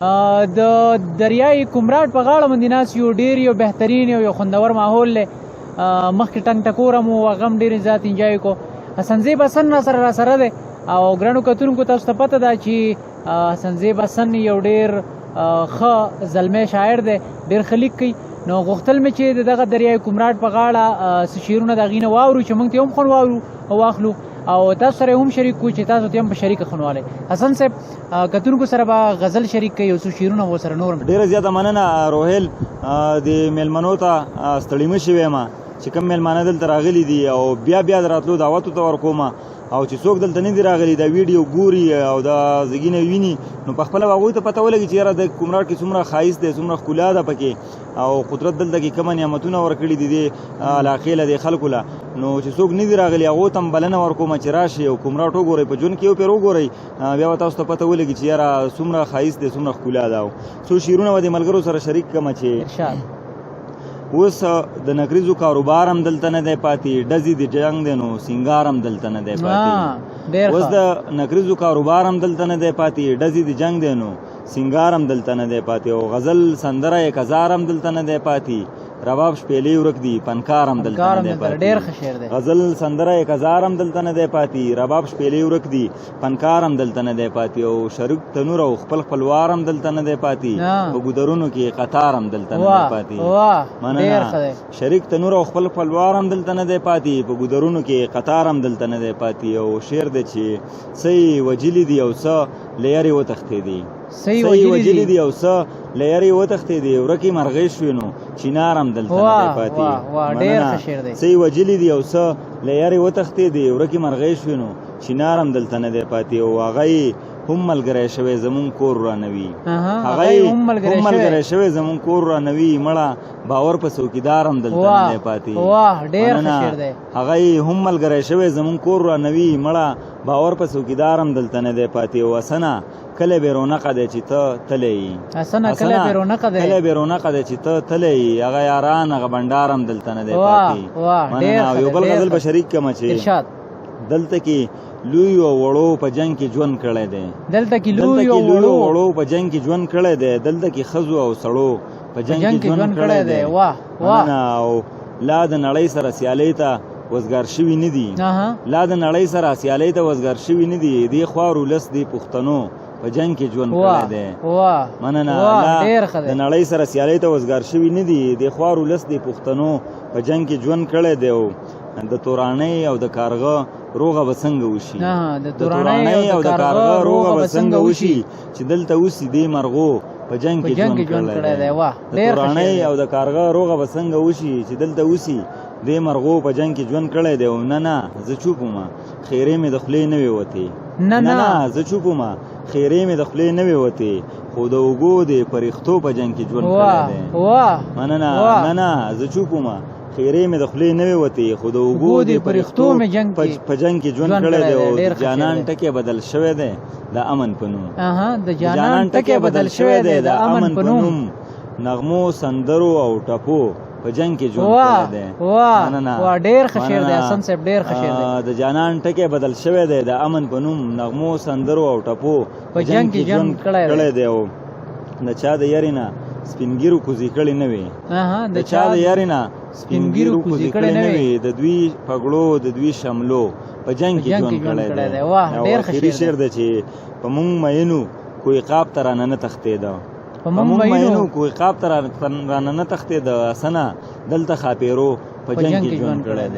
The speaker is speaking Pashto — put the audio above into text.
د دریای کومراټ په غاړه باندې ناست یو ډېر یو بهترین یو خوندور ماحول دی. مخکې ټنګ ټکوره مو هغه هم ډېر زیات انجوی کو. حسنزیب حسن را سره دی او ګرانو کتونکو تاسو ته پته ده چې حسنزیب حسن یو ډېر ښه زلمی شاعر دی، ډېر ښه لیک کوي. نو غوښتل مې چې د دغه دریای کومراټ په غاړه څه شعرونه د هغې نه واورو چې موږ ته هم خوند واخلو او تاسو سره هم شریک کړو چې تاسو ته هم په شریکه خوند والی. حسن صاحب کتونکو سره به غزل شریک کوي او څو شعرونه به ورسره نور. ډېره زیاته مننه روهیل، د میلمنو ته ستړي مه شوې یم چې کوم میلمانه دلته راغلي دي او بیا د راتلو دعوت ورته ورکوم او چې څوک دلته نه دي راغلي دا ویډیو ګوري او دا زګینه ویني نو په خپله هغوی ته پته ولګي چې یاره د کومراټ کې څومره ښایست دی، څومره ښکلا ده پکې او قدرت دلته کې کومه نعمتونه ورکړي دي دې علاقې له دې خلکو له. نو چې څوک نه دي راغلي هغو ته هم بلنه ورکوم چې راشي او کومراټ وګورئ، په ژوند کې یو پرې وګورئ، بیا به تاسو ته پته ولګي چې یاره څومره ښایست دی، څومره ښکلا ده. څو شعرونه به د ملګرو سره شریک کړم چې اوس د نکریزو کاروبار هم دلته نه دی پاتې، ډزې د جنګ دی نو سینګار هم دلته نه دی پاتې. اوس د نکریزو کاروبار هم دلته نه دی پاتې، ډزې د جنګ دی نو سینګار هم دلته نه دی پاتې او غزل سندره یک هزار هم دلته نه دی پاتې، رباب شپېلې ورک دی پنکار هم دلته نه دی پاتې. غزل سندره یک هزار هم دلته نه دی پاتې، رباب شپېلې ورک دی پنکار هم دلته نه دی پاتې او شریک تنور او خپلوار هم دلته نه دی پاتې، په ګودرونو کې قطار هم دلته نه دی پاتې. مننه. شریک تنور او خپلوار هم دلته نه دی پاتې، په ګودرونو کې قطار هم دلته نه دی پاتې. او شعر دی چې څه وجلي دي او څه له یارې وتښتېدي، څه وجلي دي او څه له یارې وتښتېدې، ورکې مرغۍ شوې نو چینار هم دلته نه دی پاتې. مننه. څه وجلي دي او څه له یارې وتښتېدې، ورکې مرغۍ شوې نو چینار هم دلته نه دی پاتې. او هغه هم ملګری شوی زمون کور رانوي، هغه هم ملګری شوی زمون کور رانوي، مړه باور په څوکیدار هم دلته نه دی پاتې. هغه هم ملګری شوی زمون کور رانوي، مړه باور په څوکیدار هم دلته نه دی پاتې. او حسنه کله بې رونقه دی چې ته تللی یې، حسنه کله بې رونقه دی چې ته تللی یې، هغه یاران هغه بنډار هم دلته نه دی پاتې. مننه. او یو بل غزل به شریک کړم چې دلته کې لوی او وړو په جنګ کې ژوند کړی دی، دلته کې لوی او وړو په جنګ کې ژوند کړی دی، دلته کې ښځو او سړو په جنګ کې ژوند کړی دی. او لا د نړۍ سره سیالۍ ته وزګار شوي نه دي، لا د نړۍ سره سیالۍ ته وزګار شوي نه دي، دې خوا رولس دې پښتنو په جنګ کې ژوند کړی دی. مننه. د نړۍ سره سیالۍ ته وزګار شوي نه دي، دې خوا رولس دې پښتنو په جنګ کې ژوند کړی دی. او د تورانۍ او د کارغه روغه به څنګه وشي، د تورانۍ او د کارغه روغه به څنګه وشي چې دلته اوسي دې مرغو په جنګ کې ژوند کړی دی. د تورانۍ او د کارغه روغه به څنګه وشي چې دلته اوسي دې مرغو په جنګ کې ژوند کړی دی. او نه زه چوپ وم خیرې مې د خولې نه وې وتې، نه زه چوپ وم خیرې مې د خولې نه وې وتې، خو د اوږو د پرښتو په جنګ کې ژوند کړی دی. مننه. نه زه چوپ وم خیرې مې د خولې نه وې وتې، خو د اوږو د پرښتو په جنګ کې ژوند کړی دی. او د جانان ټکی بدل شوی دی د امن په نوم، د جانان ټکی بدل شوی دی د امن په نوم، نغمو سندرو او ټپو په جنګ کې ژوند کړی دی. مننه. ډېر ښه شعر دی حسن صاحب، ډېر ښه شعر دی. د جانان ټکی بدل شوی دی د امن په نوم، نغمو سندرو او ټپو په جنګ کې ژوند کړی دی. او د چا د یارې نه سپینګیرو کوزې کړې نه وي، د چا د یارې نه سپینګیرو کوزې کړې نه وي، د دوی پګړو د دوی شملو په جنګ کې ژوند کړی دی. او آخري شعر دی چې په مونږ مینو کوی عقاب ته رانه نه تښتېده، په مونږ مینو کوی عقاب ته رانه نه تښتېده، حسنه دلته ښاپېرو په جنګ کې ژوند کړی دی.